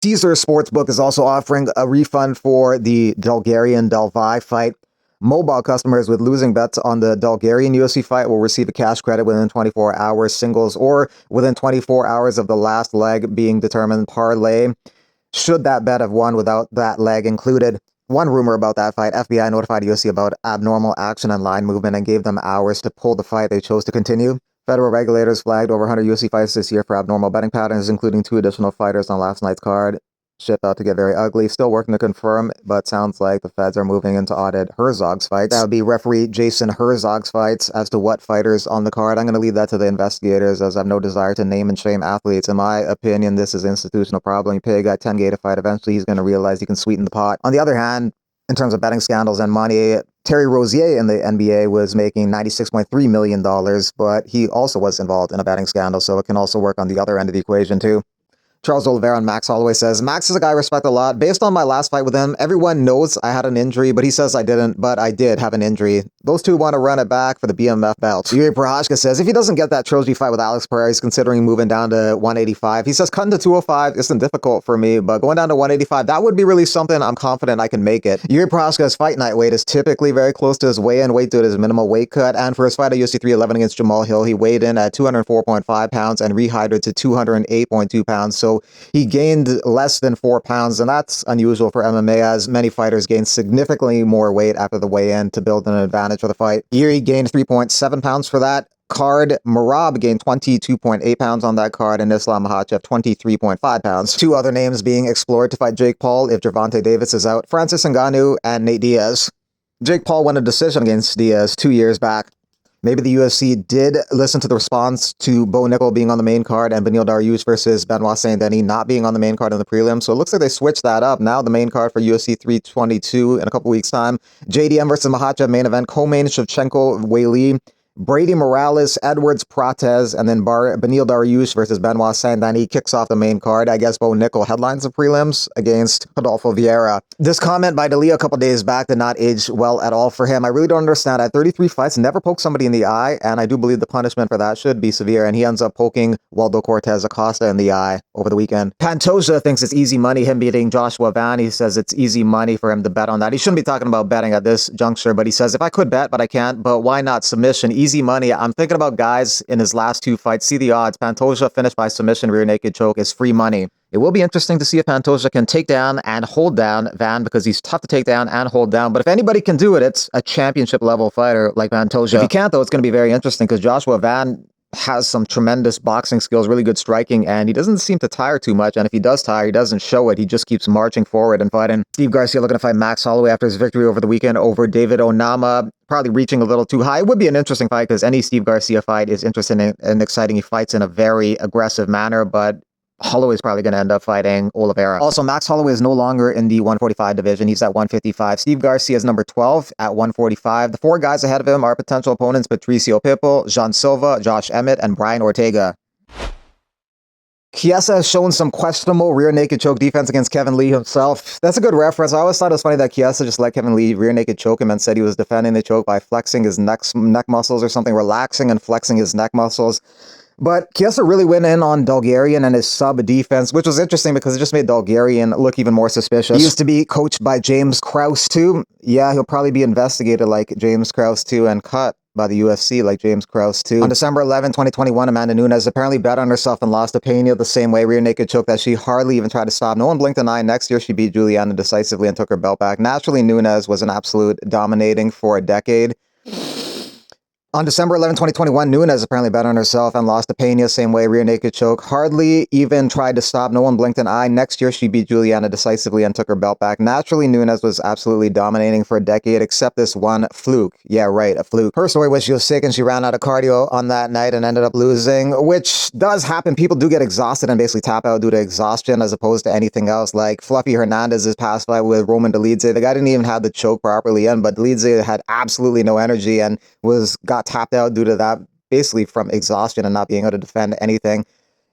Caesar Sportsbook is also offering a refund for the Delija fight. Mobile customers with losing bets on the Delija UFC fight will receive a cash credit within 24 hours singles or within 24 hours of the last leg being determined parlay, should that bet have won without that leg included. One rumor about that fight, FBI notified UFC about abnormal action and line movement and gave them hours to pull the fight. They chose to continue. Federal regulators flagged over 100 UFC fights this year for abnormal betting patterns, including 2 additional fighters on last night's card. Shit about to get very ugly. Still working to confirm, but sounds like the feds are moving into audit Herzog's fights. That would be referee Jason Herzog's fights. As to what fighters on the card, I'm going to leave that to the investigators, as I have no desire to name and shame athletes. In my opinion, this is an institutional problem. You pay a guy $10K to fight. Eventually, he's going to realize he can sweeten the pot. On the other hand, in terms of betting scandals and money, Terry Rozier in the NBA was making $96.3 million, but he also was involved in a betting scandal, so it can also work on the other end of the equation too. Charles Oliveira and Max Holloway says, Max is a guy I respect a lot. Based on my last fight with him, everyone knows I had an injury, but he says I didn't, but I did have an injury. Those two want to run it back for the BMF belt. Yuri Prochazka says, if he doesn't get that trilogy fight with Alex Pereira, he's considering moving down to 185. He says, cutting to 205 isn't difficult for me, but going down to 185, that would be really something. I'm confident I can make it. Yuri Prochazka's fight night weight is typically very close to his weigh-in weight due to his minimal weight cut, and for his fight at UFC 311 against Jamal Hill, he weighed in at 204.5 pounds and rehydrated to 208.2 pounds, so he gained less than 4 pounds, and that's unusual for MMA, as many fighters gain significantly more weight after the weigh-in to build an advantage for the fight. Yuri gained 3.7 pounds for that card. Merab gained 22.8 pounds on that card, and Islam Makhachev 23.5 pounds. Two other names being explored to fight Jake Paul if Gervonta Davis is out: Francis Ngannou and Nate Diaz. Jake Paul won a decision against Diaz 2 years back. Maybe the UFC did listen to the response to Bo Nickel being on the main card and Beneil Dariush versus Benoit Saint-Denis not being on the main card in the prelim. So it looks like they switched that up. Now the main card for UFC 322 in a couple weeks' time. JDM versus Makhachev main event. Co-main Shevchenko, Weili, Brady Morales, Edwards, Prates, and then Beneil Dariush versus Benoit Saint-Denis kicks off the main card. I guess Bo Nickel headlines the prelims against Rodolfo Vieira. This comment by Delija a couple days back did not age well at all for him. I really don't understand. At 33 fights, never poked somebody in the eye, and I do believe the punishment for that should be severe, and he ends up poking Waldo Cortez Acosta in the eye over the weekend. Pantoja thinks it's easy money, him beating Joshua Van. He says it's easy money for him to bet on that. He shouldn't be talking about betting at this juncture, but he says, if I could bet, but I can't, but why not submission? Easy money. I'm thinking about guys in his last 2 fights. See the odds. Pantoja finished by submission, rear naked choke is free money. It will be interesting to see if Pantoja can take down and hold down Van, because he's tough to take down and hold down. But if anybody can do it, it's a championship level fighter like Pantoja. If he can't, though, it's going to be very interesting, because Joshua Van has some tremendous boxing skills, really good striking, and he doesn't seem to tire too much. And if he does tire, he doesn't show it. He just keeps marching forward and fighting. Steve Garcia looking to fight Max Holloway after his victory over the weekend over David Onama. Probably reaching a little too high. It would be an interesting fight, because any Steve Garcia fight is interesting and exciting. He fights in a very aggressive manner, but Holloway is probably going to end up fighting Oliveira. Also, Max Holloway is no longer in the 145 division. He's at 155. Steve Garcia is number 12 at 145. The 4 guys ahead of him are potential opponents Patricio Pitbull, Jean Silva, Josh Emmett, and Brian Ortega. Chiesa has shown some questionable rear naked choke defense against Kevin Lee himself. That's a good reference. I always thought it was funny that Chiesa just let Kevin Lee rear naked choke him and said he was defending the choke by flexing his neck muscles or something, relaxing and flexing his neck muscles. But Chiesa really went in on Bulgarian and his sub defense, which was interesting because it just made Bulgarian look even more suspicious. He used to be coached by James Krause too. Yeah, he'll probably be investigated like James Krause too and cut by the UFC like James Krause too. On December 11, 2021, Amanda Nunes apparently bet on herself and lost to Pena the same way, rear naked choke that she hardly even tried to stop. No one blinked an eye. Next year, she beat Juliana decisively and took her belt back. Naturally, Nunes was an absolute dominating for a decade. On December 11, 2021, Nunes apparently bet on herself and lost to Pena, same way, rear naked choke. Hardly even tried to stop. No one blinked an eye. Next year, she beat Juliana decisively and took her belt back. Naturally, Nunes was absolutely dominating for a decade, except this one fluke. Yeah, right, a fluke. Her story was she was sick and she ran out of cardio on that night and ended up losing, which does happen. People do get exhausted and basically tap out due to exhaustion as opposed to anything else. Like Fluffy Hernandez's past fight with Roman Delija. The guy didn't even have the choke properly in, but Delija had absolutely no energy and got tapped out due to that, basically from exhaustion and not being able to defend anything.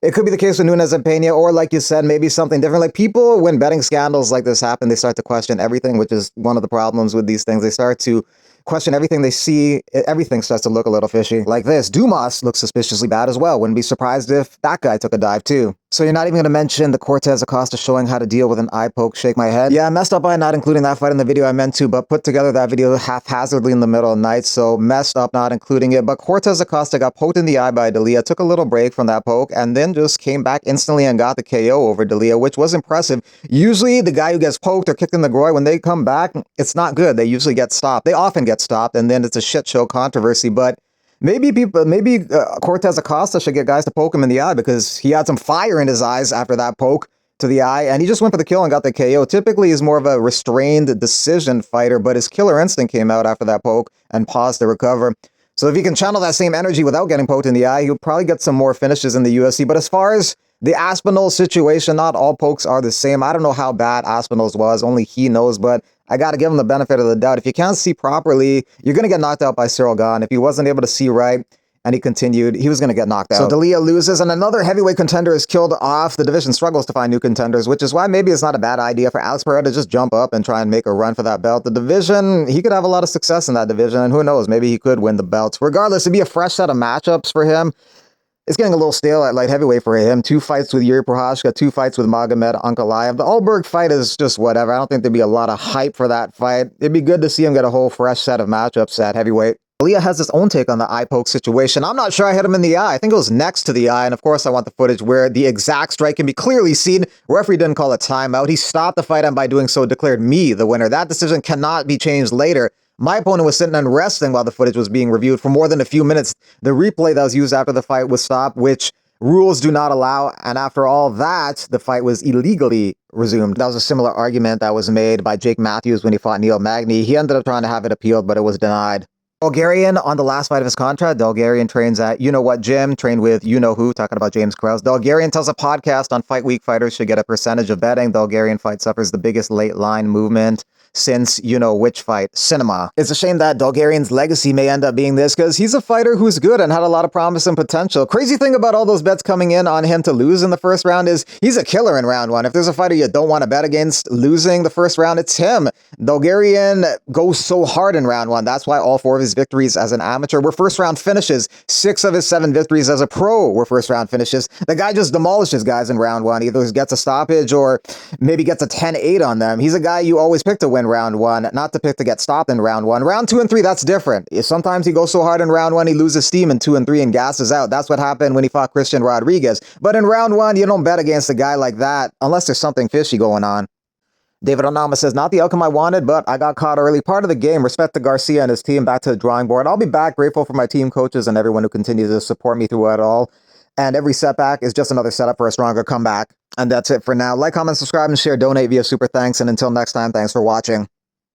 It could be the case with Nunes and Pena, or like you said, maybe something different. Like people, when betting scandals like this happen, they start to question everything, which is one of the problems with these things. They start to question everything they see. Everything starts to look a little fishy. Like this, Dumas looks suspiciously bad as well. Wouldn't be surprised if that guy took a dive too. So you're not even going to mention the Cortez Acosta showing how to deal with an eye poke, shake my head? Yeah, I messed up by not including that fight in the video I meant to, but put together that video haphazardly in the middle of the night, so messed up not including it. But Cortez Acosta got poked in the eye by Delija, took a little break from that poke, and then just came back instantly and got the KO over Delija, which was impressive. Usually the guy who gets poked or kicked in the groin, when they come back, it's not good. They usually get stopped. They often get stopped, and then it's a shit show controversy, but maybe Cortez Acosta should get guys to poke him in the eye because he had some fire in his eyes after that poke to the eye, and he just went for the kill and got the KO. Typically, he's more of a restrained decision fighter, but his killer instinct came out after that poke and paused to recover. So if he can channel that same energy without getting poked in the eye, he'll probably get some more finishes in the UFC. But as far as the Aspinall situation, not all pokes are the same. I don't know how bad Aspinall's was, only he knows, but I got to give him the benefit of the doubt. If you can't see properly, you're going to get knocked out by Cyril Gahn. If he wasn't able to see right and he continued, he was going to get knocked out. So Delija loses, and another heavyweight contender is killed off. The division struggles to find new contenders, which is why maybe it's not a bad idea for Alex Pereira to just jump up and try and make a run for that belt. The division, he could have a lot of success in that division, and who knows, maybe he could win the belts. Regardless, it'd be a fresh set of matchups for him. It's getting a little stale at light heavyweight for him. 2 fights with Yuri Prochazka, 2 fights with Magomed Ankalaev. The Alberg fight is just whatever. I don't think there'd be a lot of hype for that fight. It'd be good to see him get a whole fresh set of matchups at heavyweight. Delija has his own take on the eye poke situation. I'm not sure I hit him in the eye. I think it was next to the eye, and of course I want the footage where the exact strike can be clearly seen. Referee didn't call a timeout. He stopped the fight and by doing so declared me the winner. That decision cannot be changed later. My opponent was sitting and resting while the footage was being reviewed for more than a few minutes. The replay that was used after the fight was stopped, which rules do not allow, and after all that, the fight was illegally resumed. That was a similar argument that was made by Jake Matthews when he fought Neil Magny. He ended up trying to have it appealed, but it was denied. Bulgarian on the last fight of his contract. Bulgarian trains at you-know-what gym, trained with you-know-who, talking about James Krause. Bulgarian tells a podcast on Fight Week fighters should get a percentage of betting. Bulgarian fight suffers the biggest late line movement since you-know-which fight, cinema. It's a shame that Bulgarian's legacy may end up being this because he's a fighter who's good and had a lot of promise and potential. Crazy thing about all those bets coming in on him to lose in the first round is he's a killer in round 1. If there's a fighter you don't want to bet against losing the first round, it's him. Bulgarian goes so hard in round 1. That's why all 4 of his victories as an amateur were first round finishes. 6 of his 7 victories as a pro were first round finishes. The guy just demolishes guys in round 1. Either gets a stoppage or maybe gets a 10-8 on them. He's a guy you always pick to win round 1, not to pick to get stopped in round 1. Round 2 and 3, that's different. Sometimes he goes so hard in round 1, he loses steam in 2 and 3 and gasses out. That's what happened when he fought Christian Rodriguez. But in round 1, you don't bet against a guy like that unless there's something fishy going on. David Onama says, not the outcome I wanted, but I got caught early. Part of the game. Respect to Garcia and his team. Back to the drawing board. I'll be back. Grateful for my team coaches and everyone who continues to support me through it all. And every setback is just another setup for a stronger comeback. And that's it for now. Like, comment, subscribe, and share. Donate via Super Thanks. And until next time, thanks for watching.